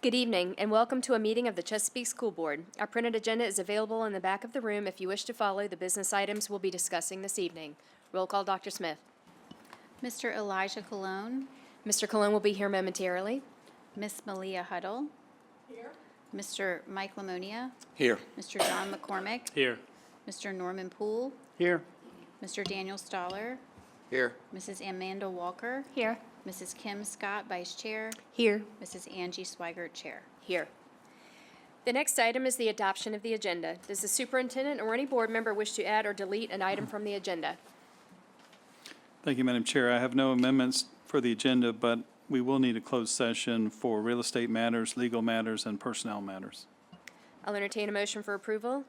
Good evening, and welcome to a meeting of the Chesapeake School Board. Our printed agenda is available in the back of the room if you wish to follow the business items we'll be discussing this evening. Roll call, Dr. Smith. Mr. Elijah Colon, Mr. Colon will be here momentarily. Miss Malia Huddle. Here. Mr. Mike Lamonia, Here. Mr. John McCormick, Here. Mr. Norman Poole, Here. Mr. Daniel Stoller, Here. Mrs. Amanda Walker, Here. Mrs. Kim Scott, Vice Chair, Here. Mrs. Angie Swigert, Chair. Here. The next item is the adoption of the agenda. Does the superintendent or any board member wish to add or delete an item from the agenda? Thank you, Madam Chair. I have no amendments for the agenda, but we will need a closed session for real estate matters, legal matters, and personnel matters. I'll entertain a motion for approval.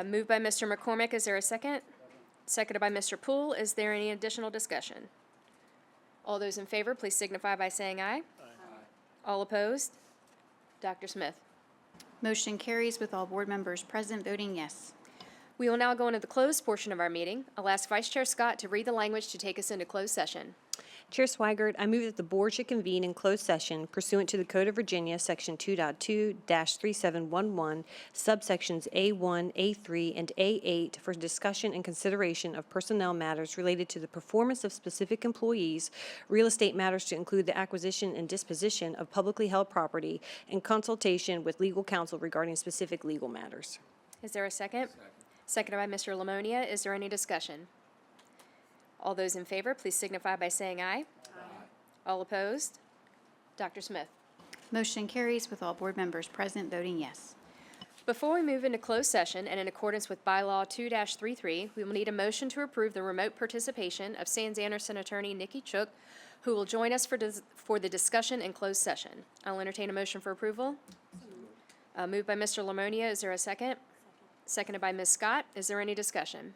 Moved by Mr. McCormick. Is there a second? Seconded by Mr. Poole. Is there any additional discussion? All those in favor, please signify by saying aye. All opposed? Dr. Smith. Motion carries with all board members present voting yes. We will now go into the closed portion of our meeting. I'll ask Vice Chair Scott to read the language to take us into closed session. Chair Swigert, I move that the board should convene in closed session pursuant to the Code of Virginia, Section 2.2-3711, subsections A1, A3, and A8 for discussion and consideration of personnel matters related to the performance of specific employees, real estate matters to include the acquisition and disposition of publicly held property, and consultation with legal counsel regarding specific legal matters. Is there a second? Seconded by Mr. Lamonia. Is there any discussion? All those in favor, please signify by saying aye. All opposed? Dr. Smith. Motion carries with all board members present voting yes. Before we move into closed session and in accordance with Bylaw 2-33, we will need a motion to approve the remote participation of Sands Anderson attorney Nikki Chook, who will join us for the discussion in closed session. I'll entertain a motion for approval. Moved by Mr. Lamonia. Is there a second? Seconded by Ms. Scott. Is there any discussion?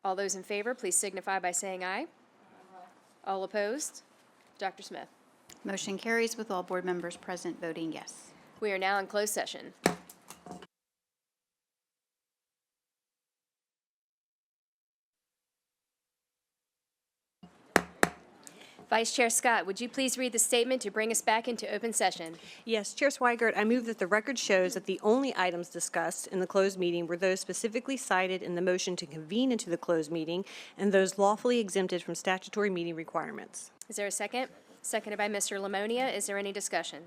All those in favor, please signify by saying aye. All opposed? Dr. Smith. Motion carries with all board members present voting yes. We are now in closed session. Vice Chair Scott, would you please read the statement to bring us back into open session? Yes, Chair Swigert, I move that the record shows that the only items discussed in the closed meeting were those specifically cited in the motion to convene into the closed meeting and those lawfully exempted from statutory meeting requirements. Is there a second? Seconded by Mr. Lamonia. Is there any discussion?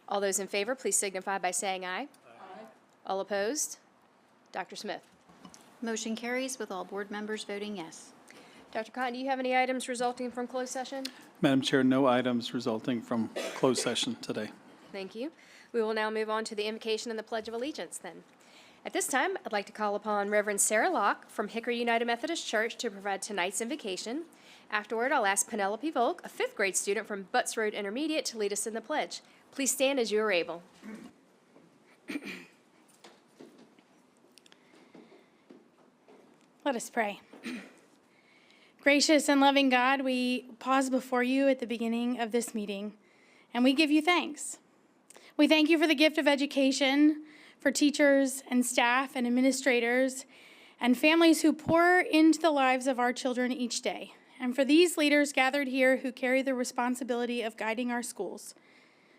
All those in favor, please signify by saying aye. All opposed? Dr. Smith. Motion carries with all board members voting yes. Dr. Cotton, do you have any items resulting from closed session? Madam Chair, no items resulting from closed session today. Thank you. We will now move on to the invocation and the Pledge of Allegiance then. At this time, I'd like to call upon Reverend Sarah Locke from Hickory United Methodist Church to provide tonight's invocation. Afterward, I'll ask Penelope Volk, a 5th grade student from Butts Road Intermediate, to lead us in the pledge. Please stand as you are able. Let us pray. Gracious and loving God, we pause before you at the beginning of this meeting, and we give you thanks. We thank you for the gift of education, for teachers and staff and administrators and families who pour into the lives of our children each day, and for these leaders gathered here who carry the responsibility of guiding our schools.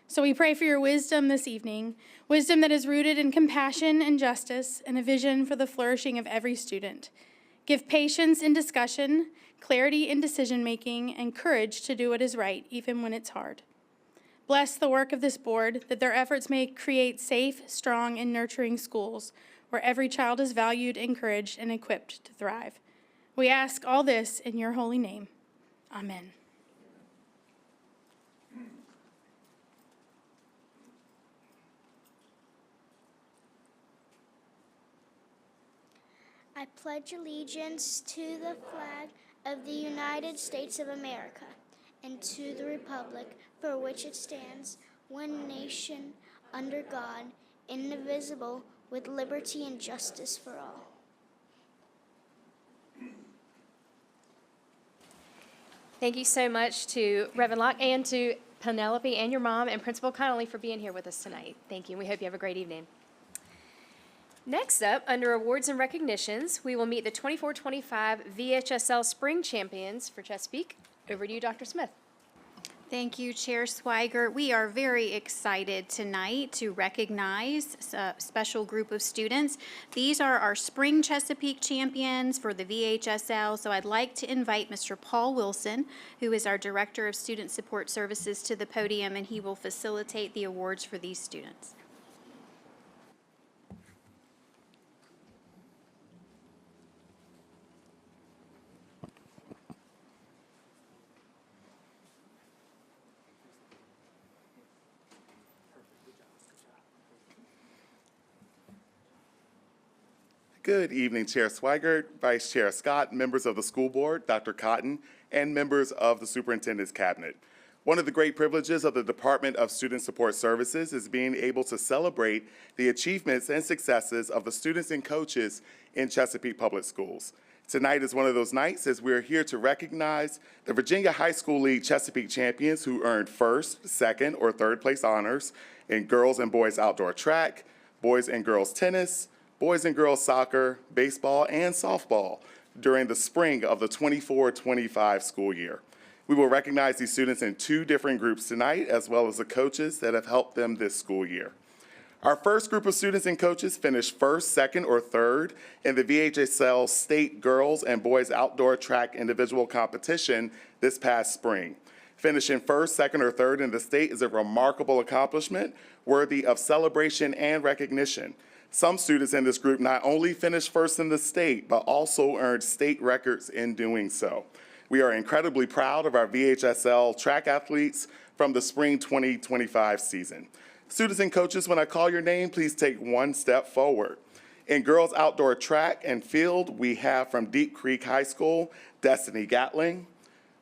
So we pray for your wisdom this evening, wisdom that is rooted in compassion and justice and a vision for the flourishing of every student. Give patience in discussion, clarity in decision-making, and courage to do what is right, even when it's hard. Bless the work of this board, that their efforts may create safe, strong, and nurturing schools where every child is valued, encouraged, and equipped to thrive. We ask all this in your holy name. Amen. I pledge allegiance to the flag of the United States of America and to the republic for which it stands, one nation, under God, indivisible, with liberty and justice for all. Thank you so much to Reverend Locke and to Penelope and your mom and Principal Connolly for being here with us tonight. Thank you. We hope you have a great evening. Next up, under awards and recognitions, we will meet the 24-25 VHSL Spring Champions for Chesapeake. Over to you, Dr. Smith. Thank you, Chair Swigert. We are very excited tonight to recognize a special group of students. These are our Spring Chesapeake champions for the VHSL, so I'd like to invite Mr. Paul Wilson, who is our Director of Student Support Services, to the podium, and he will facilitate the awards for these students. Good evening, Chair Swigert, Vice Chair Scott, members of the school board, Dr. Cotton, and members of the superintendent's cabinet. One of the great privileges of the Department of Student Support Services is being able to celebrate the achievements and successes of the students and coaches in Chesapeake Public Schools. Tonight is one of those nights as we're here to recognize the Virginia High School League Chesapeake champions who earned first, second, or third place honors in girls and boys outdoor track, boys and girls tennis, boys and girls soccer, baseball, and softball during the spring of the 24-25 school year. We will recognize these students in two different groups tonight, as well as the coaches that have helped them this school year. Our first group of students and coaches finished first, second, or third in the VHSL State Girls and Boys Outdoor Track Individual Competition this past spring. Finishing first, second, or third in the state is a remarkable accomplishment worthy of celebration and recognition. Some students in this group not only finished first in the state, but also earned state records in doing so. We are incredibly proud of our VHSL track athletes from the spring 2025 season. Students and coaches, when I call your name, please take one step forward. In girls outdoor track and field, we have from Deep Creek High School, Destiny Gatling,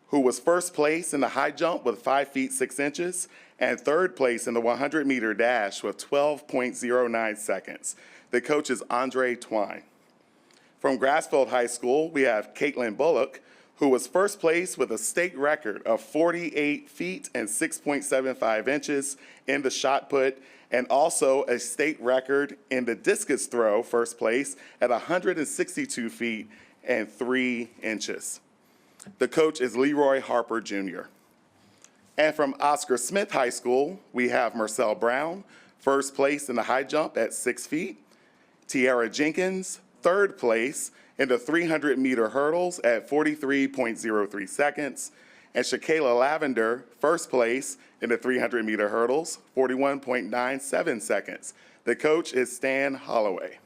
who was first place in the high jump with 5 feet 6 inches, and third place in the 100-meter dash with 12.09 seconds. The coach is Andre Twine. From Grassfield High School, we have Caitlin Bullock, who was first place with a state record of 48 feet and 6.75 inches in the shot put, and also a state record in the discus throw, first place at 162 feet and 3 inches. The coach is Leroy Harper Jr. And from Oscar Smith High School, we have Marcel Brown, first place in the high jump at 6 feet. Tiara Jenkins, third place in the 300-meter hurdles at 43.03 seconds. And Shakayla Lavender, first place in the 300-meter hurdles, 41.97 seconds. The coach is Stan Holloway.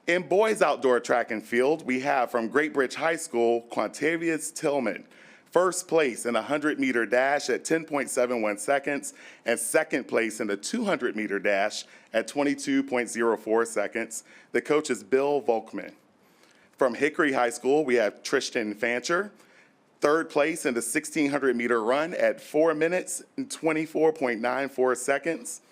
In boys outdoor track and field, we have from Great Bridge High School, Quantavious Tillman, first place in the 100-meter dash at 10.71 seconds, and second place in the 200-meter dash at 22.04 seconds. The coach is Bill Volkman. From Hickory High School, we have Tristan Fancher, third place in the 1,600-meter run at 4 minutes and 24.94 seconds.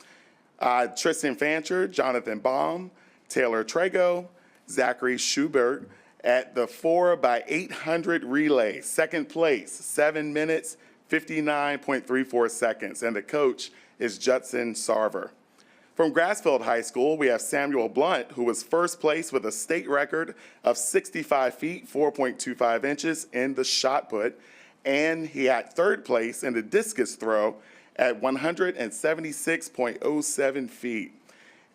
Tristan Fancher, Jonathan Baum, Taylor Trago, Zachary Schubert at the 4x800 relay, second place, 7 minutes, 59.34 seconds, and the coach is Judson Sarver. From Grassfield High School, we have Samuel Blunt, who was first place with a state record of 65 feet, 4.25 inches in the shot put, and he had third place in the discus throw at 176.07 feet.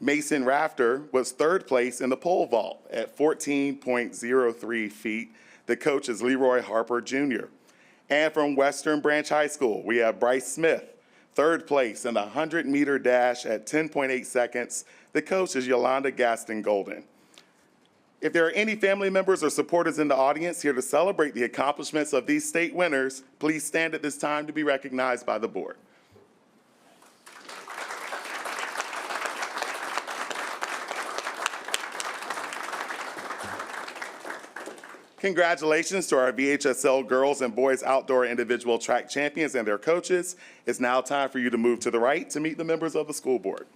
Mason Rafter was third place in the pole vault at 14.03 feet. The coach is Leroy Harper Jr. And from Western Branch High School, we have Bryce Smith, third place in the 100-meter dash at 10.8 seconds. The coach is Yolanda Gaston Golden. If there are any family members or supporters in the audience here to celebrate the accomplishments of these state winners, please stand at this time to be recognized by the board. Congratulations to our VHSL girls and boys outdoor individual track champions and their coaches. It's now time for you to move to the right to meet the members of the school board.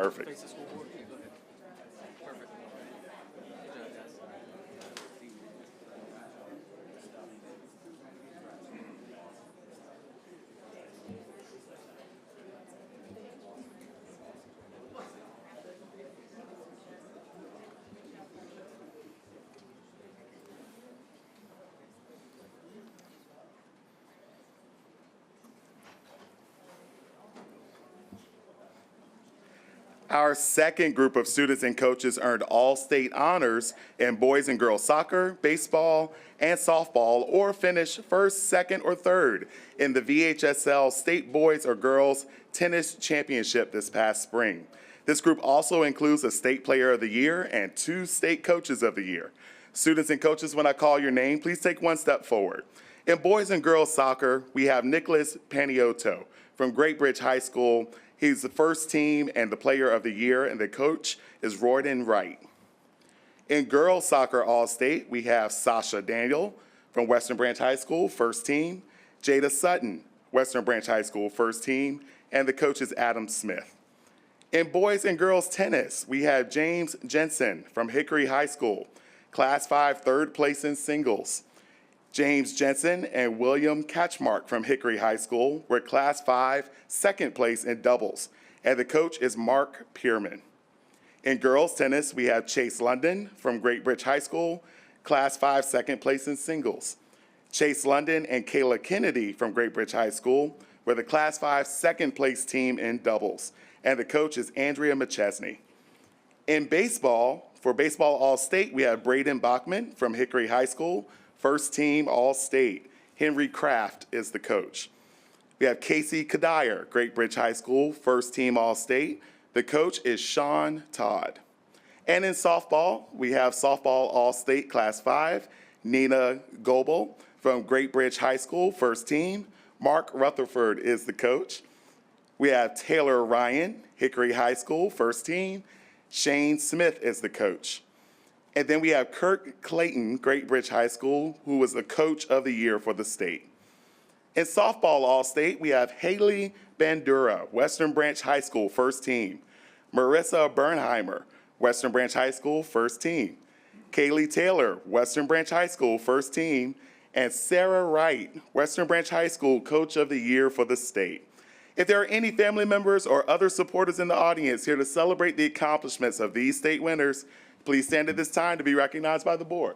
Perfect. Our second group of students and coaches earned all-state honors in boys and girls soccer, baseball, and softball, or finished first, second, or third in the VHSL State Boys or Girls Tennis Championship this past spring. This group also includes a State Player of the Year and 2 State Coaches of the Year. Students and coaches, when I call your name, please take one step forward. In boys and girls soccer, we have Nicholas Paniotto from Great Bridge High School. He's the first team and the player of the year, and the coach is Royden Wright. In girls soccer all-state, we have Sasha Daniel from Western Branch High School, first team, Jada Sutton, Western Branch High School, first team, and the coach is Adam Smith. In boys and girls tennis, we have James Jensen from Hickory High School, Class 5, third place in singles. James Jensen and William Catchmark from Hickory High School were Class 5, second place in doubles, and the coach is Mark Pierman. In girls tennis, we have Chase London from Great Bridge High School, Class 5, second place in singles. Chase London and Kayla Kennedy from Great Bridge High School were the Class 5, second place team in doubles, and the coach is Andrea McChesney. In baseball, for baseball all-state, we have Braden Bachman from Hickory High School, first team all-state. Henry Kraft is the coach. We have Casey Kadire, Great Bridge High School, first team all-state. The coach is Sean Todd. And in softball, we have softball all-state Class 5, Nina Goebel from Great Bridge High School, first team. Mark Rutherford is the coach. We have Taylor Ryan, Hickory High School, first team. Shane Smith is the coach. And then we have Kirk Clayton, Great Bridge High School, who was the coach of the year for the state. In softball all-state, we have Haley Bandura, Western Branch High School, first team. Marissa Bernheimer, Western Branch High School, first team. Kaylee Taylor, Western Branch High School, first team. And Sarah Wright, Western Branch High School, coach of the year for the state. If there are any family members or other supporters in the audience here to celebrate the accomplishments of these state winners, please stand at this time to be recognized by the board.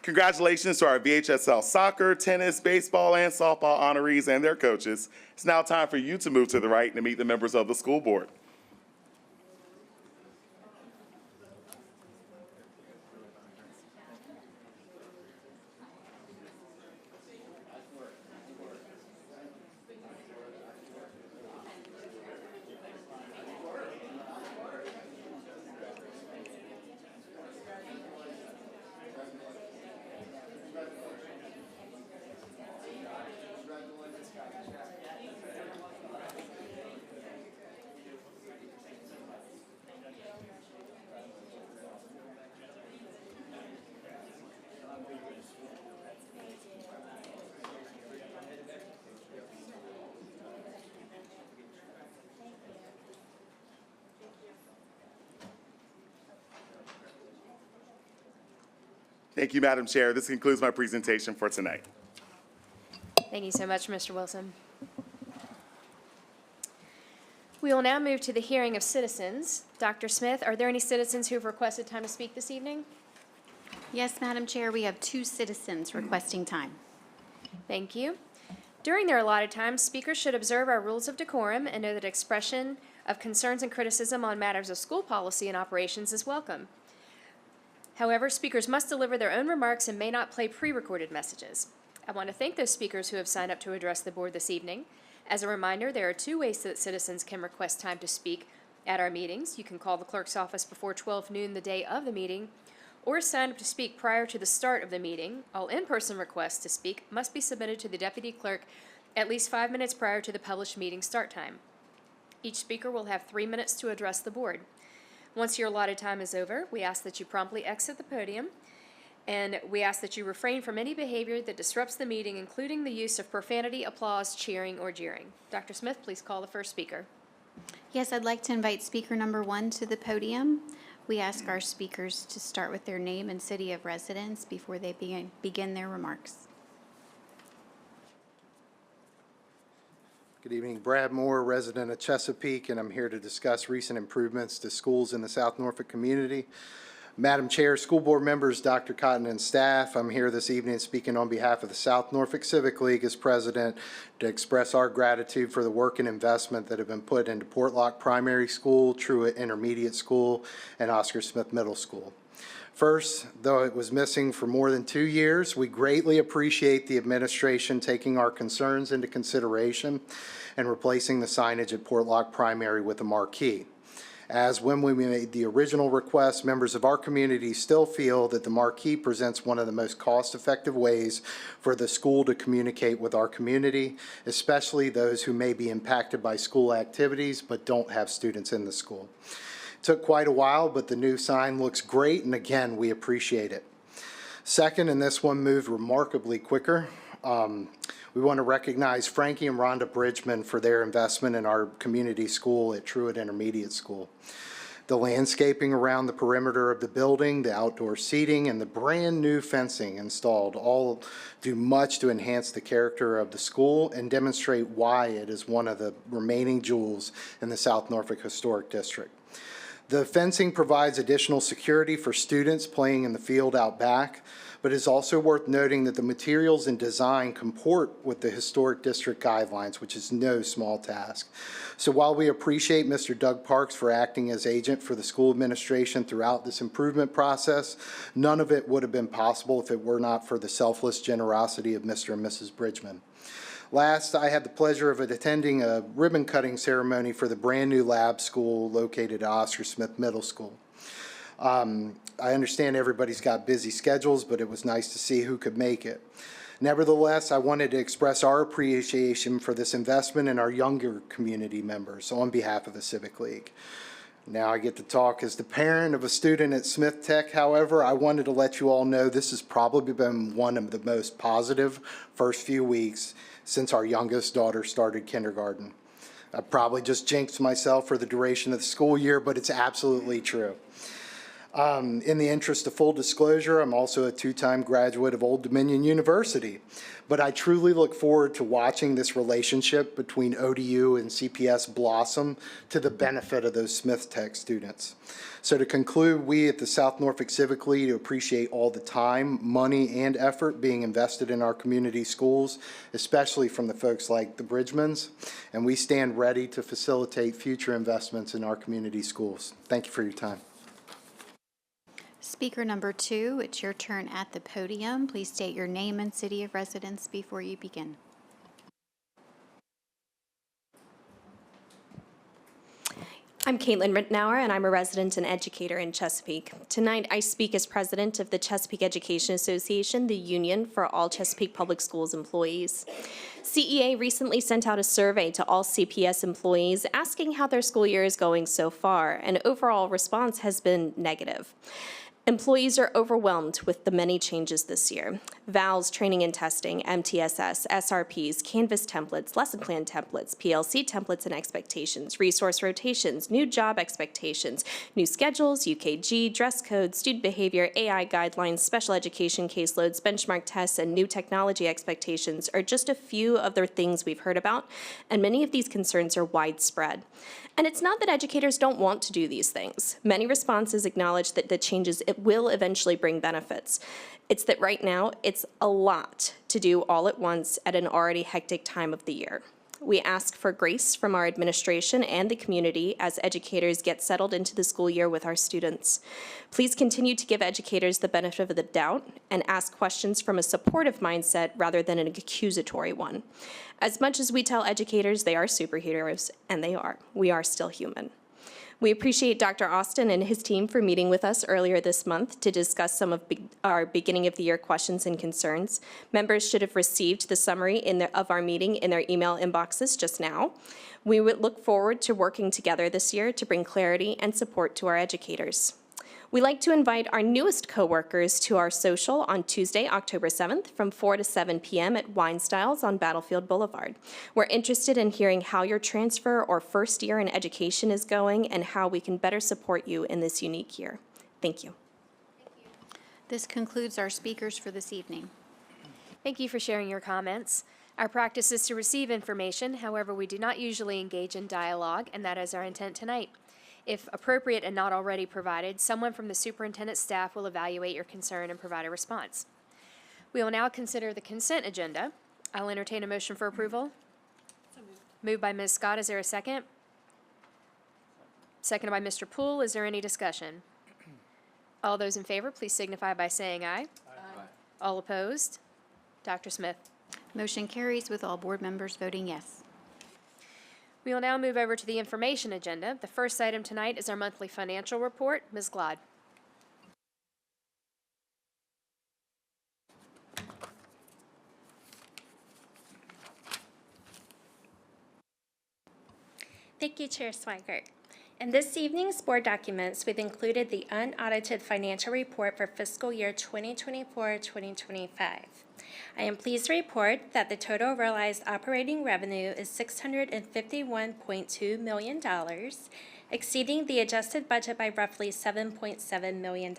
Congratulations to our VHSL soccer, tennis, baseball, and softball honorees and their coaches. It's now time for you to move to the right and meet the members of the school board. Thank you, Madam Chair. This concludes my presentation for tonight. Thank you so much, Mr. Wilson. We will now move to the hearing of citizens. Dr. Smith, are there any citizens who have requested time to speak this evening? Yes, Madam Chair, we have 2 citizens requesting time. Thank you. During their allotted time, speakers should observe our rules of decorum and know that expression of concerns and criticism on matters of school policy and operations is welcome. However, speakers must deliver their own remarks and may not play pre-recorded messages. I want to thank those speakers who have signed up to address the board this evening. As a reminder, there are 2 ways that citizens can request time to speak at our meetings. You can call the clerk's office before 12 noon the day of the meeting, or sign up to speak prior to the start of the meeting. All in-person requests to speak must be submitted to the deputy clerk at least 5 minutes prior to the published meeting start time. Each speaker will have 3 minutes to address the board. Once your allotted time is over, we ask that you promptly exit the podium And we ask that you refrain from any behavior that disrupts the meeting, including the use of profanity, applause, cheering, or jeering. Dr. Smith, please call the first speaker. Yes, I'd like to invite speaker number 1 to the podium. We ask our speakers to start with their name and city of residence before they begin their remarks. Good evening, Brad Moore, resident of Chesapeake, and I'm here to discuss recent improvements to schools in the South Norfolk community. Madam Chair, school board members, Dr. Cotton and staff, I'm here this evening speaking on behalf of the South Norfolk Civic League as president to express our gratitude for the work and investment that have been put into Portlock Primary School, Truett Intermediate School, and Oscar Smith Middle School. First, though it was missing for more than 2 years, we greatly appreciate the administration taking our concerns into consideration and replacing the signage at Portlock Primary with a marquee. As when we made the original request, members of our community still feel that the marquee presents one of the most cost-effective ways for the school to communicate with our community, especially those who may be impacted by school activities but don't have students in the school. It took quite a while, but the new sign looks great, and again, we appreciate it. Second, and this one moved remarkably quicker, we want to recognize Frankie and Rhonda Bridgman for their investment in our community school at Truett Intermediate School. The landscaping around the perimeter of the building, the outdoor seating, and the brand new fencing installed all do much to enhance the character of the school and demonstrate why it is one of the remaining jewels in the South Norfolk Historic District. The fencing provides additional security for students playing in the field out back, but it's also worth noting that the materials and design comport with the Historic District guidelines, which is no small task. So while we appreciate Mr. Doug Parks for acting as agent for the school administration throughout this improvement process, none of it would have been possible if it were not for the selfless generosity of Mr. and Mrs. Bridgman. Last, I had the pleasure of attending a ribbon cutting ceremony for the brand new lab school located at Oscar Smith Middle School. I understand everybody's got busy schedules, but it was nice to see who could make it. Nevertheless, I wanted to express our appreciation for this investment in our younger community members on behalf of the Civic League. Now I get to talk as the parent of a student at Smith Tech. However, I wanted to let you all know this has probably been one of the most positive first few weeks since our youngest daughter started kindergarten. I probably just jinxed myself for the duration of the school year, but it's absolutely true. In the interest of full disclosure, I'm also a two-time graduate of Old Dominion University, but I truly look forward to watching this relationship between ODU and CPS blossom to the benefit of those Smith Tech students. So to conclude, we at the South Norfolk Civic League appreciate all the time, money, and effort being invested in our community schools, especially from the folks like the Bridgmans, and we stand ready to facilitate future investments in our community schools. Thank you for your time. Speaker number 2, it's your turn at the podium. Please state your name and city of residence before you begin. I'm Caitlin Rittenauer, and I'm a resident and educator in Chesapeake. Tonight, I speak as president of the Chesapeake Education Association, the union for all Chesapeake Public Schools employees. CEA recently sent out a survey to all CPS employees asking how their school year is going so far, and overall response has been negative. Employees are overwhelmed with the many changes this year. VALs, training and testing, MTSS, SRPs, Canvas templates, lesson plan templates, PLC templates and expectations, resource rotations, new job expectations, new schedules, UKG, dress codes, student behavior, AI guidelines, special education caseloads, benchmark tests, and new technology expectations are just a few of the things we've heard about, and many of these concerns are widespread. And it's not that educators don't want to do these things. Many responses acknowledge that the changes will eventually bring benefits. It's that right now, it's a lot to do all at once at an already hectic time of the year. We ask for grace from our administration and the community as educators get settled into the school year with our students. Please continue to give educators the benefit of the doubt and ask questions from a supportive mindset rather than an accusatory one. As much as we tell educators they are superheroes, and they are, we are still human. We appreciate Dr. Austin and his team for meeting with us earlier this month to discuss some of our beginning of the year questions and concerns. Members should have received the summary of our meeting in their email inboxes just now. We would look forward to working together this year to bring clarity and support to our educators. We'd like to invite our newest coworkers to our social on Tuesday, October 7th from 4 to 7 p.m. at Wine Styles on Battlefield Boulevard. We're interested in hearing how your transfer or first year in education is going and how we can better support you in this unique year. Thank you. This concludes our speakers for this evening. Thank you for sharing your comments. Our practice is to receive information, however, we do not usually engage in dialogue, and that is our intent tonight. If appropriate and not already provided, someone from the superintendent's staff will evaluate your concern and provide a response. We will now consider the consent agenda. I'll entertain a motion for approval. Moved by Ms. Scott. Is there a second? Seconded by Mr. Poole. Is there any discussion? All those in favor, please signify by saying aye. Aye. All opposed? Dr. Smith. Motion carries with all board members voting yes. We will now move over to the information agenda. The first item tonight is our monthly financial report. Ms. Glod. Thank you, Chair Swigert. In this evening's board documents, we've included the unaudited financial report for fiscal year 2024-2025. I am pleased to report that the total realized operating revenue is $651.2 million, exceeding the adjusted budget by roughly $7.7 million.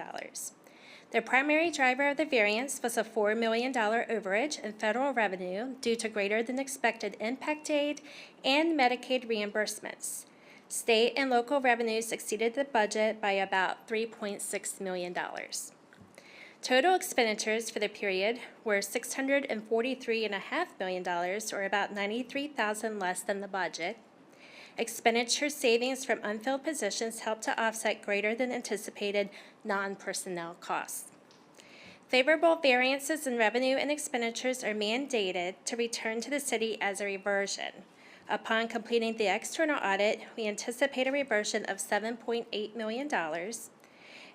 The primary driver of the variance was a $4 million overage in federal revenue due to greater than expected impact aid and Medicaid reimbursements. State and local revenues exceeded the budget by about $3.6 million. Total expenditures for the period were $643.5 million, or about $93,000 less than the budget. Expenditure savings from unfilled positions helped to offset greater than anticipated non-personnel costs. Favorable variances in revenue and expenditures are mandated to return to the city as a reversion. Upon completing the external audit, we anticipate a reversion of $7.8 million.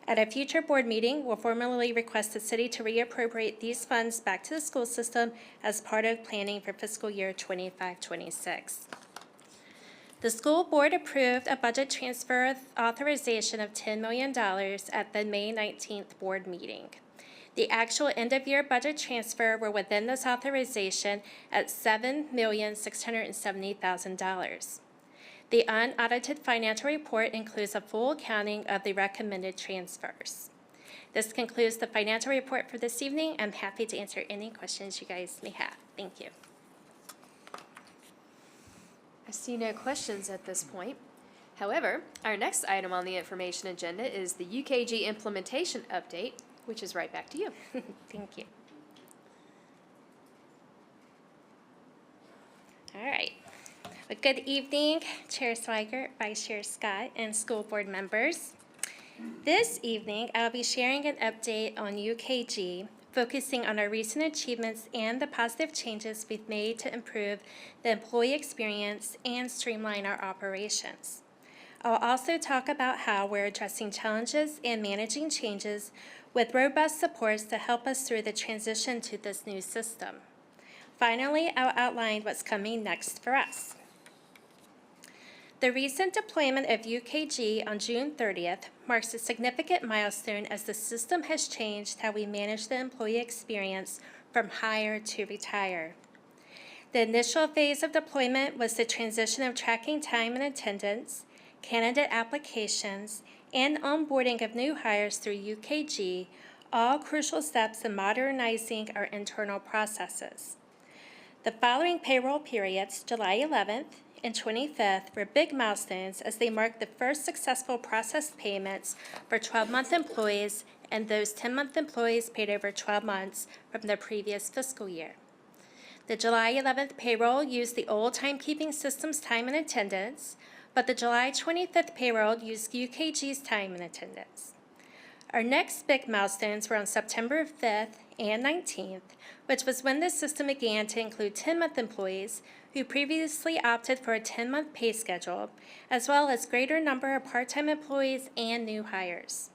At a future board meeting, we'll formally request the city to reappropriate these funds back to the school system as part of planning for fiscal year 25-26. The school board approved a budget transfer authorization of $10 million at the May 19th board meeting. The actual end-of-year budget transfer were within this authorization at $7,670,000. The unaudited financial report includes a full accounting of the recommended transfers. This concludes the financial report for this evening. I'm happy to answer any questions you guys may have. Thank you. I see no questions at this point. However, our next item on the information agenda is the UKG implementation update, which is right back to you. Thank you. All right. Well, good evening, Chair Swigert, Vice Chair Scott, and school board members. This evening, I'll be sharing an update on UKG, focusing on our recent achievements and the positive changes we've made to improve the employee experience and streamline our operations. I'll also talk about how we're addressing challenges and managing changes with robust supports to help us through the transition to this new system. Finally, I'll outline what's coming next for us. The recent deployment of UKG on June 30th marks a significant milestone as the system has changed how we manage the employee experience from hire to retire. The initial phase of deployment was the transition of tracking time and attendance, candidate applications, and onboarding of new hires through UKG, all crucial steps in modernizing our internal processes. The following payroll periods, July 11th and 25th, were big milestones as they marked the first successful processed payments for 12-month employees and those 10-month employees paid over 12 months from the previous fiscal year. The July 11th payroll used the old timekeeping system's time and attendance, but the July 25th payroll used UKG's time and attendance. Our next big milestones were on September 5th and 19th, which was when the system began to include 10-month employees who previously opted for a 10-month pay schedule, as well as greater number of part-time employees and new hires.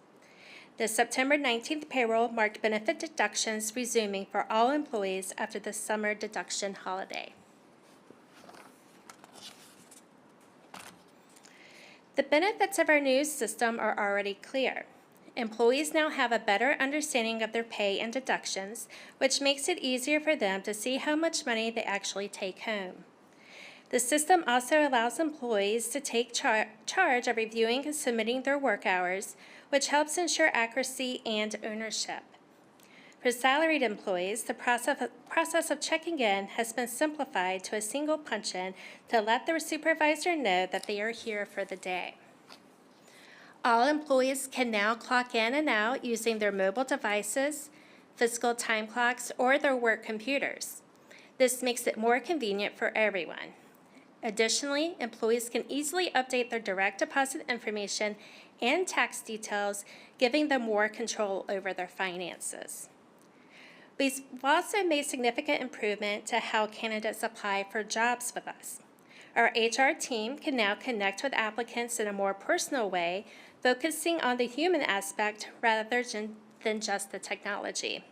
The September 19th payroll marked benefit deductions resuming for all employees after the summer deduction holiday. The benefits of our new system are already clear. employees now have a better understanding of their pay and deductions, which makes it easier for them to see how much money they actually take home. The system also allows employees to take charge of reviewing and submitting their work hours, which helps ensure accuracy and ownership. For salaried employees, the process of checking in has been simplified to a single punch-in to let their supervisor know that they are here for the day. All employees can now clock in and out using their mobile devices, physical time clocks, or their work computers. This makes it more convenient for everyone. Additionally, employees can easily update their direct deposit information and tax details, giving them more control over their finances. We've also made significant improvement to how candidates apply for jobs with us. Our HR team can now connect with applicants in a more personal way, focusing on the human aspect rather than just the technology.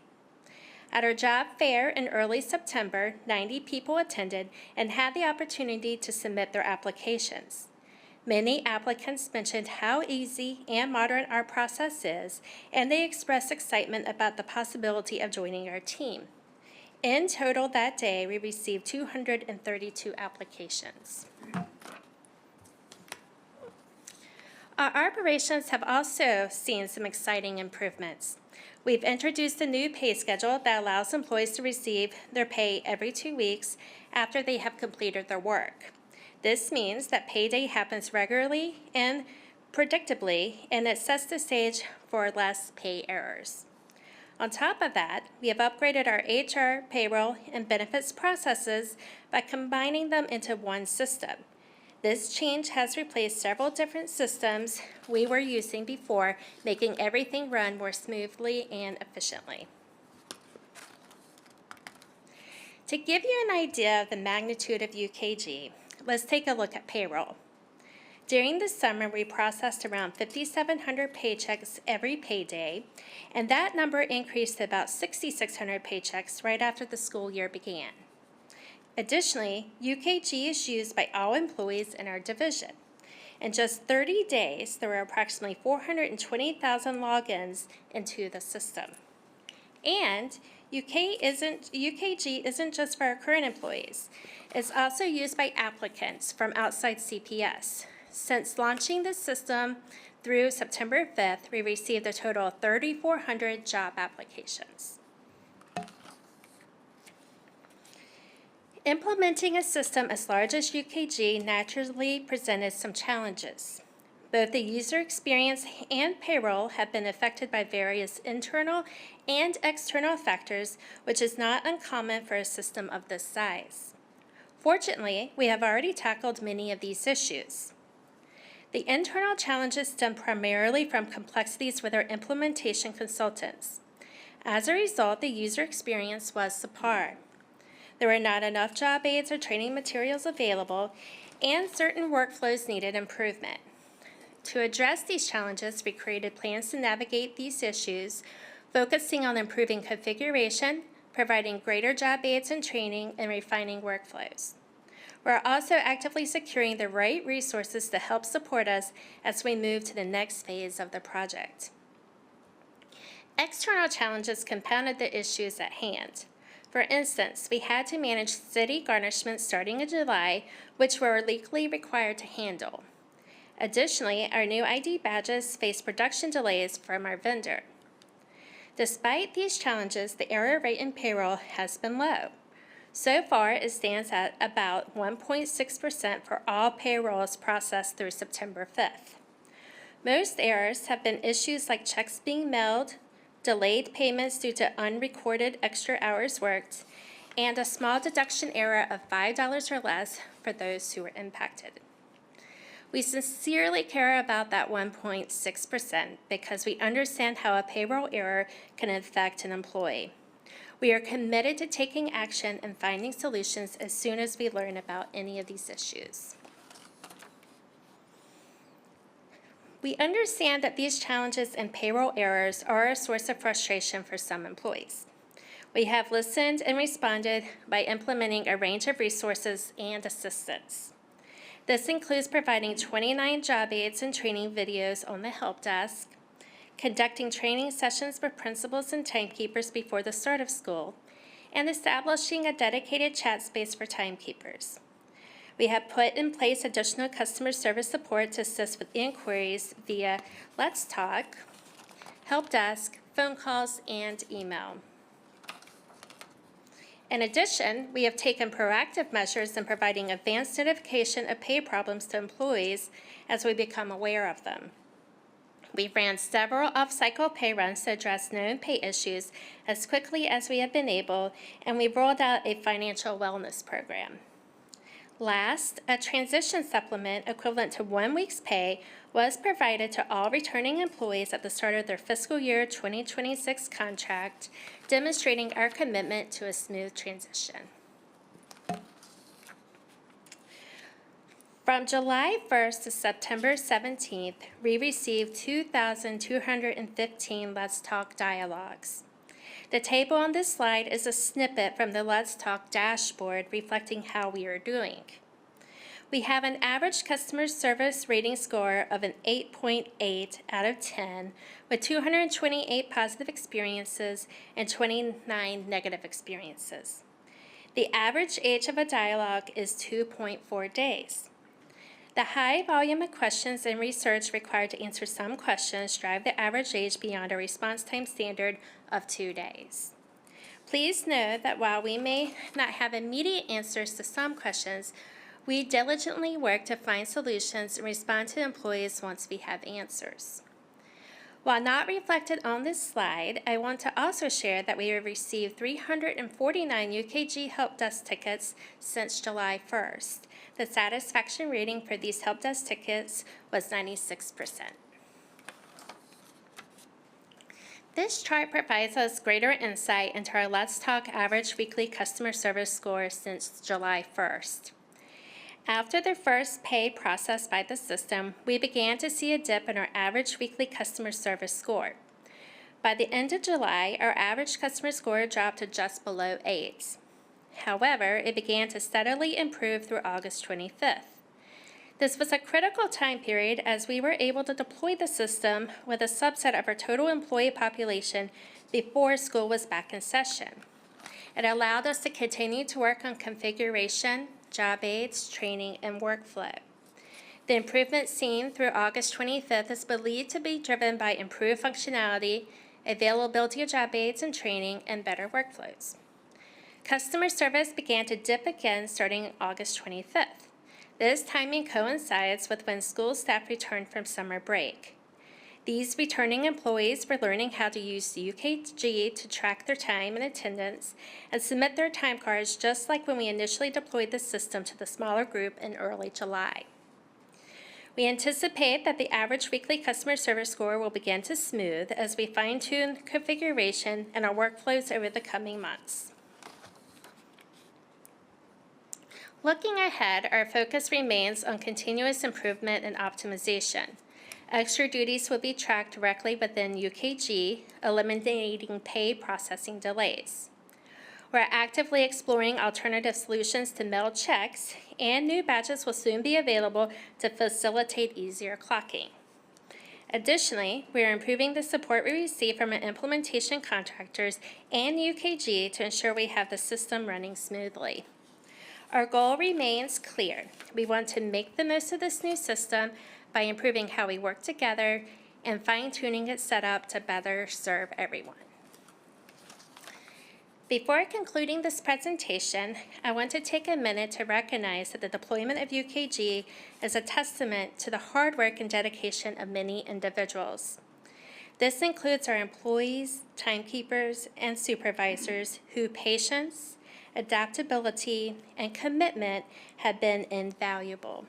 At our job fair in early September, 90 people attended and had the opportunity to submit their applications. Many applicants mentioned how easy and modern our process is, and they expressed excitement about the possibility of joining our team. In total that day, we received 232 applications. Our operations have also seen some exciting improvements. We've introduced a new pay schedule that allows employees to receive their pay every 2 weeks after they have completed their work. This means that payday happens regularly and predictably, and it sets the stage for less pay errors. On top of that, we have upgraded our HR, payroll, and benefits processes by combining them into one system. This change has replaced several different systems we were using before, making everything run more smoothly and efficiently. To give you an idea of the magnitude of UKG, let's take a look at payroll. During the summer, we processed around 5,700 paychecks every payday, and that number increased to about 6,600 paychecks right after the school year began. Additionally, UKG is used by all employees in our division. In just 30 days, there were approximately 420,000 logins into the system. And UKG isn't just for our current employees. It's also used by applicants from outside CPS. Since launching this system through September 5th, we received a total of 3,400 job applications. Implementing a system as large as UKG naturally presented some challenges. Both the user experience and payroll have been affected by various internal and external factors, which is not uncommon for a system of this size. Fortunately, we have already tackled many of these issues. The internal challenges stem primarily from complexities with our implementation consultants. As a result, the user experience was subpar. There were not enough job aids or training materials available, and certain workflows needed improvement. To address these challenges, we created plans to navigate these issues, focusing on improving configuration, providing greater job aids and training, and refining workflows. We're also actively securing the right resources to help support us as we move to the next phase of the project. External challenges compounded the issues at hand. For instance, we had to manage city garnishments starting in July, which we were legally required to handle. Additionally, our new ID badges faced production delays from our vendor. Despite these challenges, the error rate in payroll has been low. So far, it stands at about 1.6% for all payrolls processed through September 5th. Most errors have been issues like checks being mailed, delayed payments due to unrecorded extra hours worked, and a small deduction error of $5 or less for those who were impacted. We sincerely care about that 1.6% because we understand how a payroll error can affect an employee. We are committed to taking action and finding solutions as soon as we learn about any of these issues. We understand that these challenges and payroll errors are a source of frustration for some employees. We have listened and responded by implementing a range of resources and assistance. This includes providing 29 job aids and training videos on the help desk, conducting training sessions with principals and timekeepers before the start of school, and establishing a dedicated chat space for timekeepers. We have put in place additional customer service support to assist with inquiries via Let's Talk, help desk, phone calls, and email. In addition, we have taken proactive measures in providing advanced notification of pay problems to employees as we become aware of them. We ran several off-cycle pay runs to address known pay issues as quickly as we have been able, and we rolled out a financial wellness program. Last, a transition supplement equivalent to 1 week's pay was provided to all returning employees at the start of their fiscal year 2026 contract, demonstrating our commitment to a smooth transition. From July 1st to September 17th, we received 2,215 Let's Talk dialogues. The table on this slide is a snippet from the Let's Talk dashboard reflecting how we are doing. We have an average customer service rating score of an 8.8 out of 10, with 228 positive experiences and 29 negative experiences. The average age of a dialogue is 2.4 days. The high volume of questions and research required to answer some questions drive the average age beyond a response time standard of 2 days. Please note that while we may not have immediate answers to some questions, we diligently work to find solutions and respond to employees once we have answers. While not reflected on this slide, I want to also share that we have received 349 UKG help desk tickets since July 1st. The satisfaction rating for these help desk tickets was 96%. This chart provides us greater insight into our Let's Talk average weekly customer service score since July 1st. After the first pay processed by the system, we began to see a dip in our average weekly customer service score. By the end of July, our average customer score dropped to just below 8. However, it began to steadily improve through August 25th. This was a critical time period as we were able to deploy the system with a subset of our total employee population before school was back in session. It allowed us to continue to work on configuration, job aids, training, and workflow. The improvement seen through August 25th is believed to be driven by improved functionality, availability of job aids and training, and better workflows. Customer service began to dip again starting August 25th. This timing coincides with when school staff returned from summer break. These returning employees were learning how to use UKG to track their time and attendance and submit their time cards just like when we initially deployed the system to the smaller group in early July. We anticipate that the average weekly customer service score will begin to smooth as we fine-tune configuration and our workflows over the coming months. Looking ahead, our focus remains on continuous improvement and optimization. Extra duties will be tracked directly within UKG, eliminating pay processing delays. We're actively exploring alternative solutions to mail checks, and new badges will soon be available to facilitate easier clocking. Additionally, we are improving the support we receive from our implementation contractors and UKG to ensure we have the system running smoothly. Our goal remains clear. We want to make the most of this new system by improving how we work together and fine-tuning its setup to better serve everyone. Before concluding this presentation, I want to take a minute to recognize that the deployment of UKG is a testament to the hard work and dedication of many individuals. This includes our employees, timekeepers, and supervisors whose patience, adaptability, and commitment have been invaluable.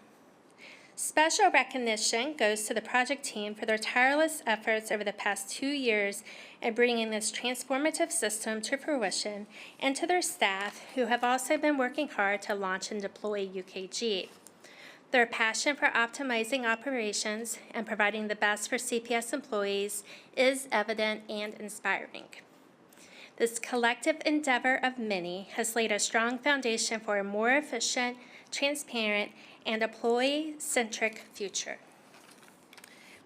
Special recognition goes to the project team for their tireless efforts over the past 2 years in bringing this transformative system to fruition, and to their staff who have also been working hard to launch and deploy UKG. Their passion for optimizing operations and providing the best for CPS employees is evident and inspiring. This collective endeavor of many has laid a strong foundation for a more efficient, transparent, and employee-centric future.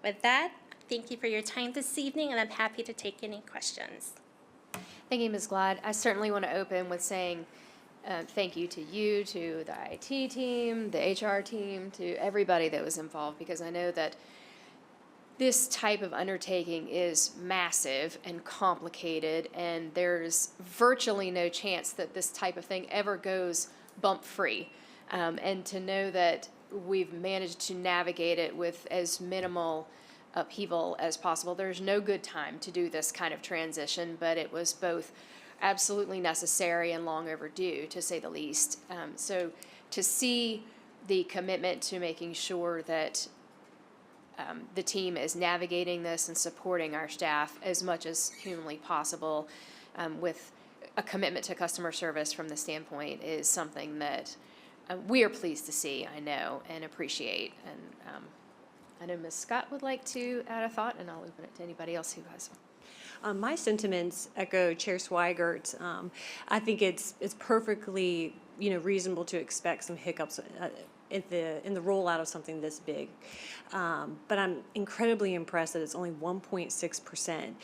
With that, Thank you for your time this evening, and I'm happy to take any questions. Thank you, Ms. Glad. I certainly want to open with saying thank you to you, to the IT team, the HR team, to everybody that was involved, because I know that this type of undertaking is massive and complicated, and there's virtually no chance that this type of thing ever goes bump-free. And to know that we've managed to navigate it with as minimal upheaval as possible. There's no good time to do this kind of transition, but it was both absolutely necessary and long overdue, to say the least. So to see the commitment to making sure that the team is navigating this and supporting our staff as much as humanly possible, with a commitment to customer service from the standpoint, is something that we are pleased to see, I know, and appreciate. And I know Ms. Scott would like to add a thought, and I'll open it to anybody else who has one. My sentiments echo Chair Swigert. I think it's perfectly, reasonable to expect some hiccups in the rollout of something this big. But I'm incredibly impressed that it's only 1.6%.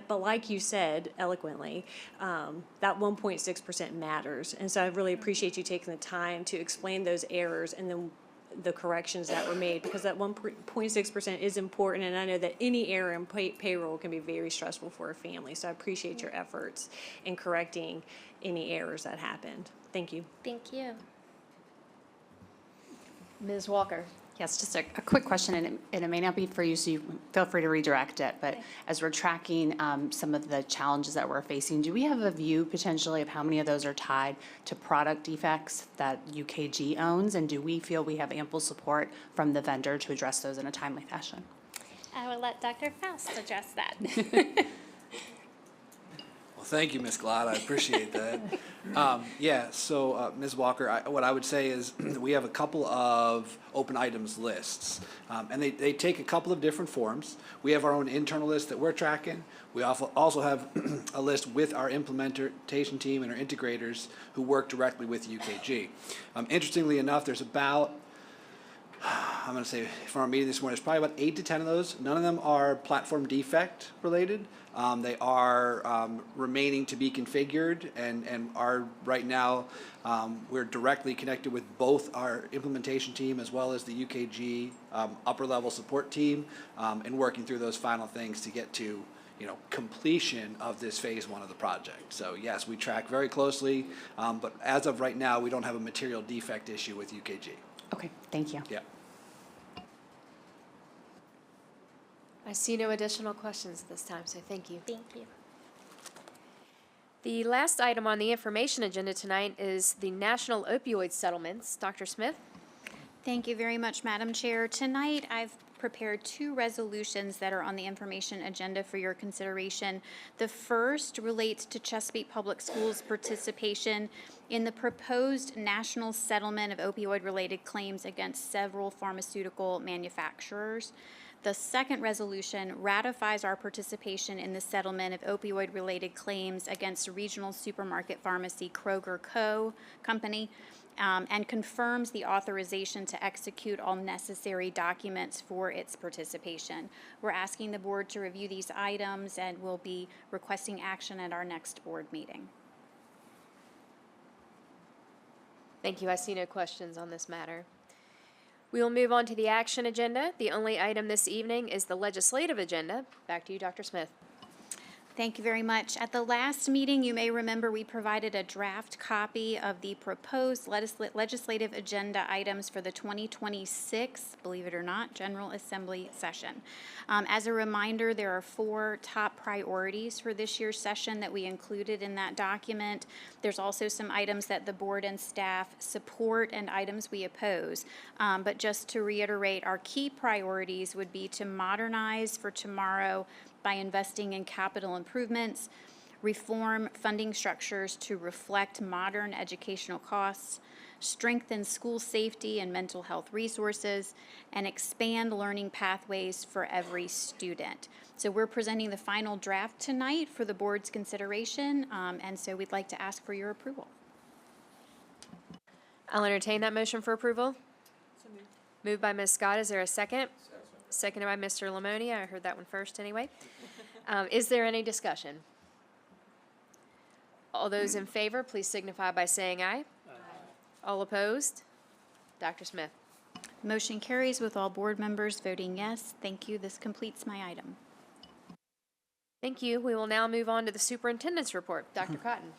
But like you said eloquently, that 1.6% matters. And so I really appreciate you taking the time to explain those errors and then the corrections that were made, because that 1.6% is important, and I know that any error in payroll can be very stressful for a family. So I appreciate your efforts in correcting any errors that happened. Thank you. Thank you. Ms. Walker. Yes, just a quick question, and it may not be for you, so you feel free to redirect it. But as we're tracking some of the challenges that we're facing, do we have a view potentially of how many of those are tied to product defects that UKG owns? And do we feel we have ample support from the vendor to address those in a timely fashion? I will let Dr. Faust address that. Well, thank you, Ms. Glad. I appreciate that. Ms. Walker, what I would say is we have a couple of open items lists, and they take a couple of different forms. We have our own internal list that we're tracking. We also have a list with our implementation team and our integrators who work directly with UKG. Interestingly enough, there's about, I'm going to say from our meeting this morning, there's probably about 8 to 10 of those. None of them are platform defect related. They are remaining to be configured, and are right now, we're directly connected with both our implementation team as well as the UKG upper level support team, and working through those final things to get to completion of this phase 1 of the project. So yes, we track very closely, but as of right now, we don't have a material defect issue with UKG. Okay, thank you. Yeah. I see no additional questions this time, so thank you. Thank you. The last item on the information agenda tonight is the national opioid settlements. Dr. Smith? Thank you very much, Madam Chair. Tonight, I've prepared 2 resolutions that are on the information agenda for your consideration. The first relates to Chesapeake Public Schools' participation in the proposed national settlement of opioid-related claims against several pharmaceutical manufacturers. The second resolution ratifies our participation in the settlement of opioid-related claims against regional supermarket pharmacy Kroger Company, and confirms the authorization to execute all necessary documents for its participation. We're asking the board to review these items, and we'll be requesting action at our next board meeting. Thank you. I see no questions on this matter. We will move on to the action agenda. The only item this evening is the legislative agenda. Back to you, Dr. Smith. Thank you very much. At the last meeting, you may remember we provided a draft copy of the proposed legislative agenda items for the 2026, believe it or not, General Assembly session. As a reminder, there are 4 top priorities for this year's session that we included in that document. There's also some items that the board and staff support and items we oppose. But just to reiterate, our key priorities would be to modernize for tomorrow by investing in capital improvements, reform funding structures to reflect modern educational costs, strengthen school safety and mental health resources, and expand learning pathways for every student. So we're presenting the final draft tonight for the board's consideration, and so we'd like to ask for your approval. I'll entertain that motion for approval. Moved by Ms. Scott. Is there a second? Seconded by Mr. Lamoni. I heard that one first anyway. Is there any discussion? All those in favor, please signify by saying aye. All opposed? Dr. Smith. Motion carries with all board members voting yes. Thank you. This completes my item. Thank you. We will now move on to the superintendent's report. Dr. Cotton.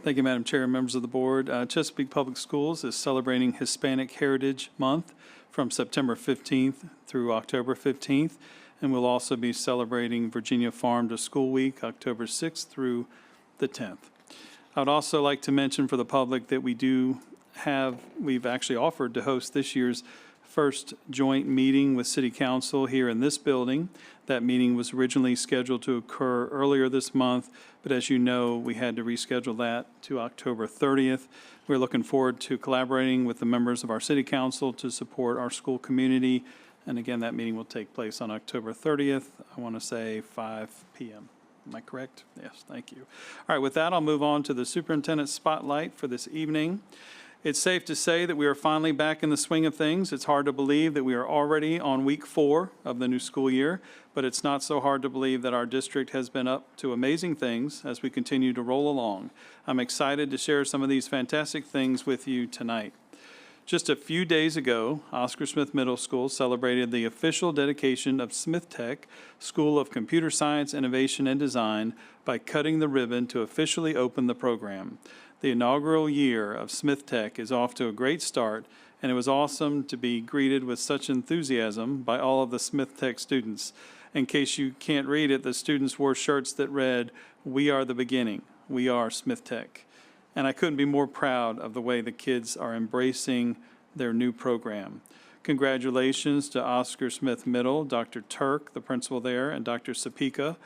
Thank you, Madam Chair and members of the board. Chesapeake Public Schools is celebrating Hispanic Heritage Month from September 15th through October 15th, and we'll also be celebrating Virginia Farm to School Week, October 6th through the 10th. I would also like to mention for the public that we've actually offered to host this year's first joint meeting with City Council here in this building. That meeting was originally scheduled to occur earlier this month, but as you know, we had to reschedule that to October 30th. We're looking forward to collaborating with the members of our City Council to support our school community. And again, that meeting will take place on October 30th. I want to say 5 p.m. Am I correct? Yes, thank you. All right, with that, I'll move on to the superintendent spotlight for this evening. It's safe to say that we are finally back in the swing of things. It's hard to believe that we are already on week 4 of the new school year, but it's not so hard to believe that our district has been up to amazing things as we continue to roll along. I'm excited to share some of these fantastic things with you tonight. Just a few days ago, Oscar Smith Middle School celebrated the official dedication of Smith Tech School of Computer Science, Innovation, and Design by cutting the ribbon to officially open the program. The inaugural year of Smith Tech is off to a great start, and it was awesome to be greeted with such enthusiasm by all of the Smith Tech students. In case you can't read it, the students wore shirts that read, "We are the beginning. We are Smith Tech." And I couldn't be more proud of the way the kids are embracing their new program. Congratulations to Oscar Smith Middle, Dr. Turk, the principal there, and Dr. Sapika,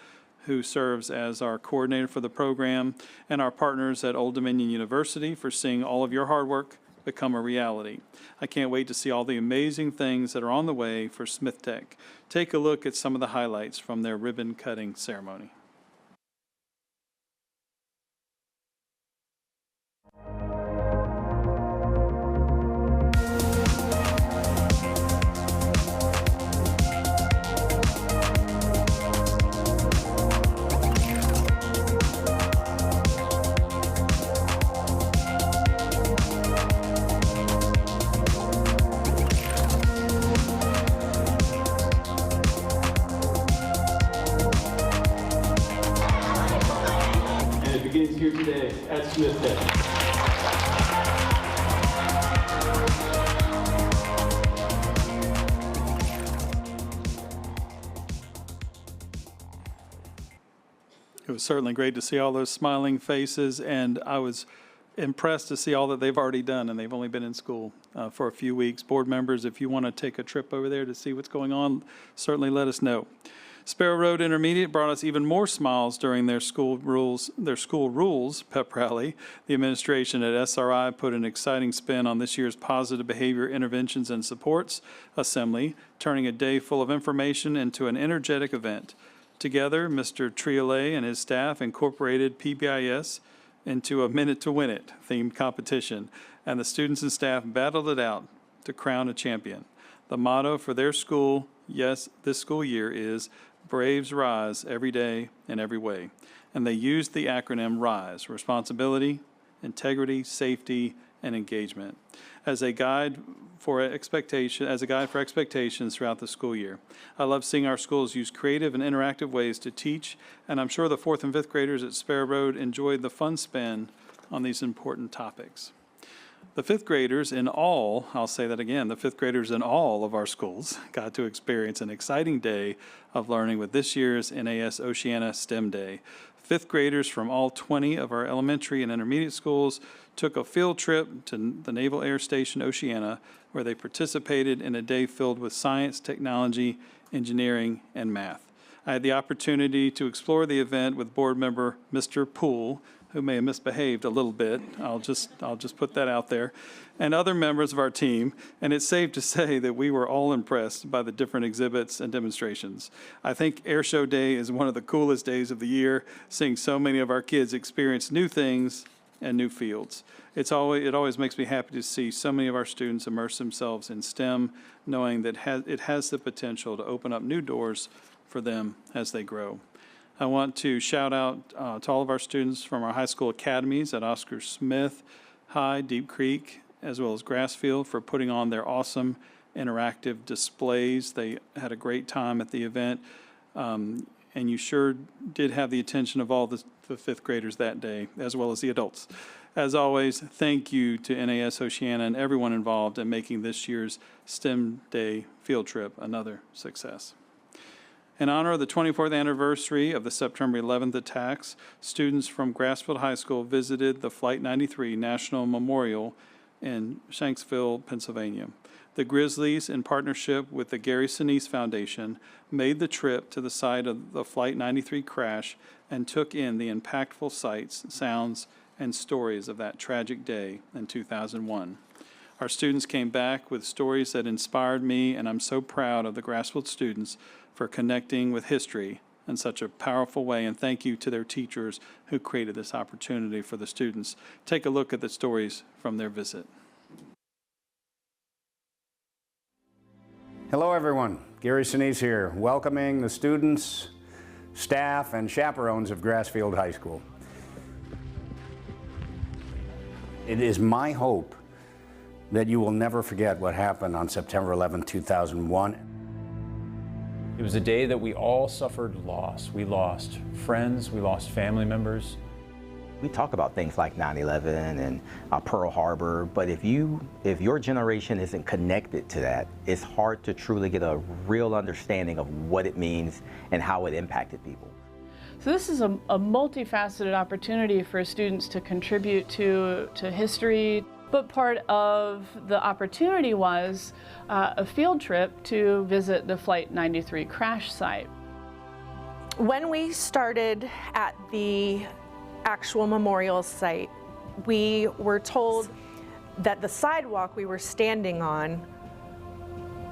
who serves as our coordinator for the program, and our partners at Old Dominion University for seeing all of your hard work become a reality. I can't wait to see all the amazing things that are on the way for Smith Tech. Take a look at some of the highlights from their ribbon-cutting ceremony. Here today at Smith Tech. It was certainly great to see all those smiling faces, and I was impressed to see all that they've already done, and they've only been in school for a few weeks. Board members, if you want to take a trip over there to see what's going on, certainly let us know. Sparrow Road Intermediate brought us even more smiles during their school rules pep rally. The administration at SRI put an exciting spin on this year's Positive Behavior Interventions and Supports Assembly, turning a day full of information into an energetic event. Together, Mr. Triolet and his staff incorporated PBIS into a Minute to Win It themed competition, and the students and staff battled it out to crown a champion. The motto for their school, yes, this school year is Braves Rise Every Day in Every Way. And they used the acronym RISE, Responsibility, Integrity, Safety, and Engagement, as a guide for expectations throughout the school year. I love seeing our schools use creative and interactive ways to teach, and I'm sure the 4th and 5th graders at Sparrow Road enjoyed the fun spin on these important topics. The 5th graders in all, I'll say that again, the 5th graders in all of our schools got to experience an exciting day of learning with this year's NAS Oceana STEM Day. 5th graders from all 20 of our elementary and intermediate schools took a field trip to the Naval Air Station Oceana, where they participated in a day filled with science, technology, engineering, and math. I had the opportunity to explore the event with board member Mr. Poole, who may have misbehaved a little bit, I'll just put that out there, and other members of our team, and it's safe to say that we were all impressed by the different exhibits and demonstrations. I think Air Show Day is one of the coolest days of the year, seeing so many of our kids experience new things and new fields. It always makes me happy to see so many of our students immerse themselves in STEM, knowing that it has the potential to open up new doors for them as they grow. I want to shout out to all of our students from our high school academies at Oscar Smith High, Deep Creek, as well as Grassfield for putting on their awesome interactive displays. They had a great time at the event, and you sure did have the attention of all the fifth graders that day, as well as the adults. As always, thank you to NAS Oceana and everyone involved in making this year's STEM Day field trip another success. In honor of the 24th anniversary of the September 11th attacks, students from Grassfield High School visited the Flight 93 National Memorial in Shanksville, Pennsylvania. The Grizzlies, in partnership with the Gary Sinise Foundation, made the trip to the site of the Flight 93 crash and took in the impactful sights, sounds, and stories of that tragic day in 2001. Our students came back with stories that inspired me, and I'm so proud of the Grassfield students for connecting with history in such a powerful way, and thank you to their teachers who created this opportunity for the students. Take a look at the stories from their visit. Hello everyone, Gary Sinise here, welcoming the students, staff, and chaperones of Grassfield High School. It is my hope that you will never forget what happened on September 11, 2001. It was a day that we all suffered loss. We lost friends, we lost family members. We talk about things like 9/11 and Pearl Harbor, but if your generation isn't connected to that, it's hard to truly get a real understanding of what it means and how it impacted people. So this is a multifaceted opportunity for students to contribute to history. But part of the opportunity was a field trip to visit the Flight 93 crash site. When we started at the actual memorial site, we were told that the sidewalk we were standing on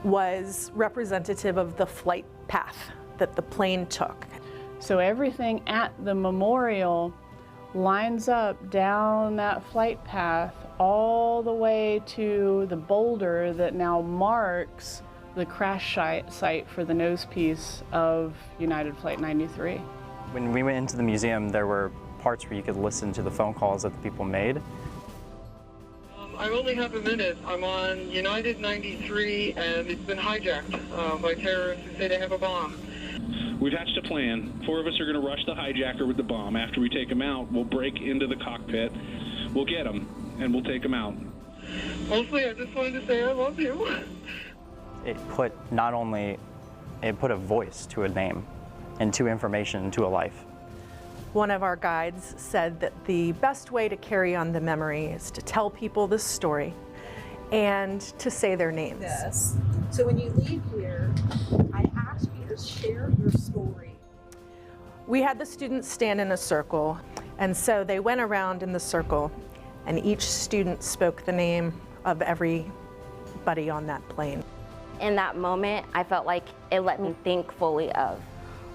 was representative of the flight path that the plane took. So everything at the memorial lines up down that flight path all the way to the boulder that now marks the crash site for the nose piece of United Flight 93. When we went into the museum, there were parts where you could listen to the phone calls that the people made. I only have a minute. I'm on United 93 and it's been hijacked by terrorists who say they have a bomb. We've hatched a plan. 4 of us are going to rush the hijacker with the bomb. After we take him out, we'll break into the cockpit. We'll get him, and we'll take him out. Mostly, I just wanted to say I love you. It put a voice to a name and to information, to a life. One of our guides said that the best way to carry on the memory is to tell people this story and to say their names. Yes. So when you leave here, I ask you to share your story. We had the students stand in a circle, and so they went around in the circle, and each student spoke the name of everybody on that plane. In that moment, I felt like it let me think fully of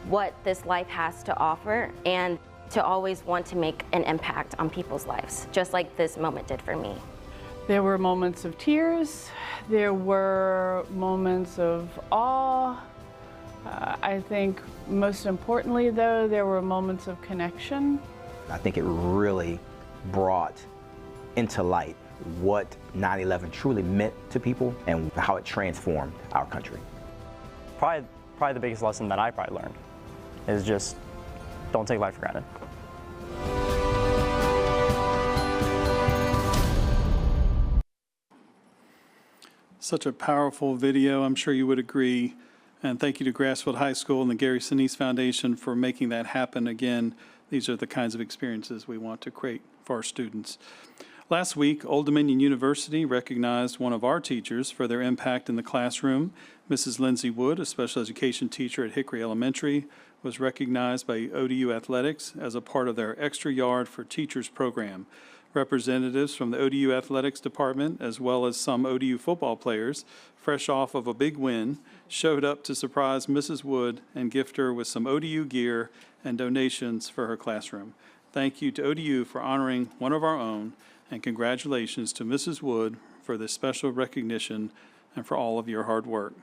what this life has to offer and to always want to make an impact on people's lives, just like this moment did for me. There were moments of tears, there were moments of awe. I think most importantly though, there were moments of connection. I think it really brought into light what 9/11 truly meant to people and how it transformed our country. Probably the biggest lesson that I probably learned is just don't take life for granted. Such a powerful video, I'm sure you would agree. And thank you to Grassfield High School and the Gary Sinise Foundation for making that happen. Again, these are the kinds of experiences we want to create for our students. Last week, Old Dominion University recognized one of our teachers for their impact in the classroom. Mrs. Lindsay Wood, a special education teacher at Hickory Elementary, was recognized by ODU Athletics as a part of their Extra Yard for Teachers program. Representatives from the ODU Athletics Department, as well as some ODU football players, fresh off of a big win, showed up to surprise Mrs. Wood and gift her with some ODU gear and donations for her classroom. Thank you to ODU for honoring one of our own, and congratulations to Mrs. Wood for this special recognition and for all of your hard work.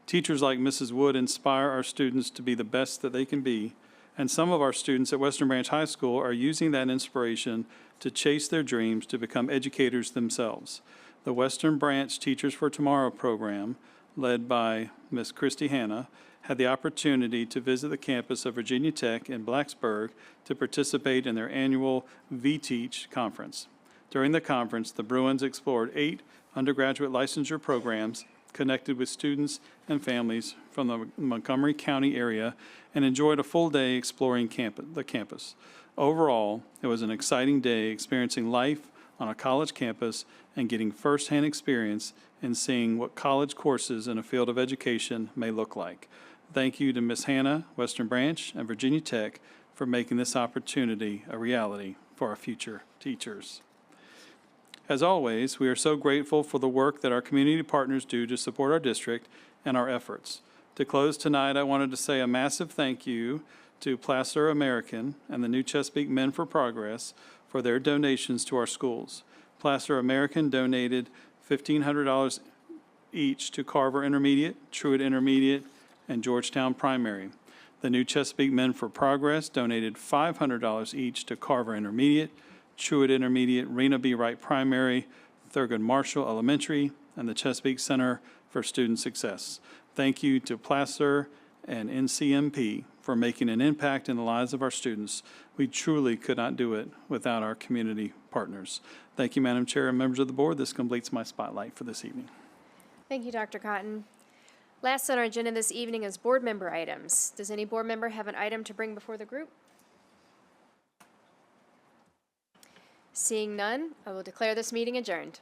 Teachers like Mrs. Wood inspire our students to be the best that they can be, and some of our students at Western Branch High School are using that inspiration to chase their dreams to become educators themselves. The Western Branch Teachers for Tomorrow program, led by Ms. Christy Hanna, had the opportunity to visit the campus of Virginia Tech in Blacksburg to participate in their annual VTeach conference. During the conference, the Bruins explored 8 undergraduate licensure programs, connected with students and families from the Montgomery County area, and enjoyed a full day exploring the campus. Overall, it was an exciting day experiencing life on a college campus and getting firsthand experience in seeing what college courses in a field of education may look like. Thank you to Ms. Hanna, Western Branch, and Virginia Tech for making this opportunity a reality for our future teachers. As always, we are so grateful for the work that our community partners do to support our district and our efforts. To close tonight, I wanted to say a massive thank you to Placer American and the New Chesapeake Men for Progress for their donations to our schools. Placer American donated $1,500 each to Carver Intermediate, Truett Intermediate, and Georgetown Primary. The New Chesapeake Men for Progress donated $500 each to Carver Intermediate, Truett Intermediate, Rena B. Wright Primary, Thurgood Marshall Elementary, and the Chesapeake Center for Student Success. Thank you to Placer and NCMP for making an impact in the lives of our students. We truly could not do it without our community partners. Thank you, Madam Chair and members of the board. This completes my spotlight for this evening. Thank you, Dr. Cotton. Last on our agenda this evening is board member items. Does any board member have an item to bring before the group? Seeing none, I will declare this meeting adjourned.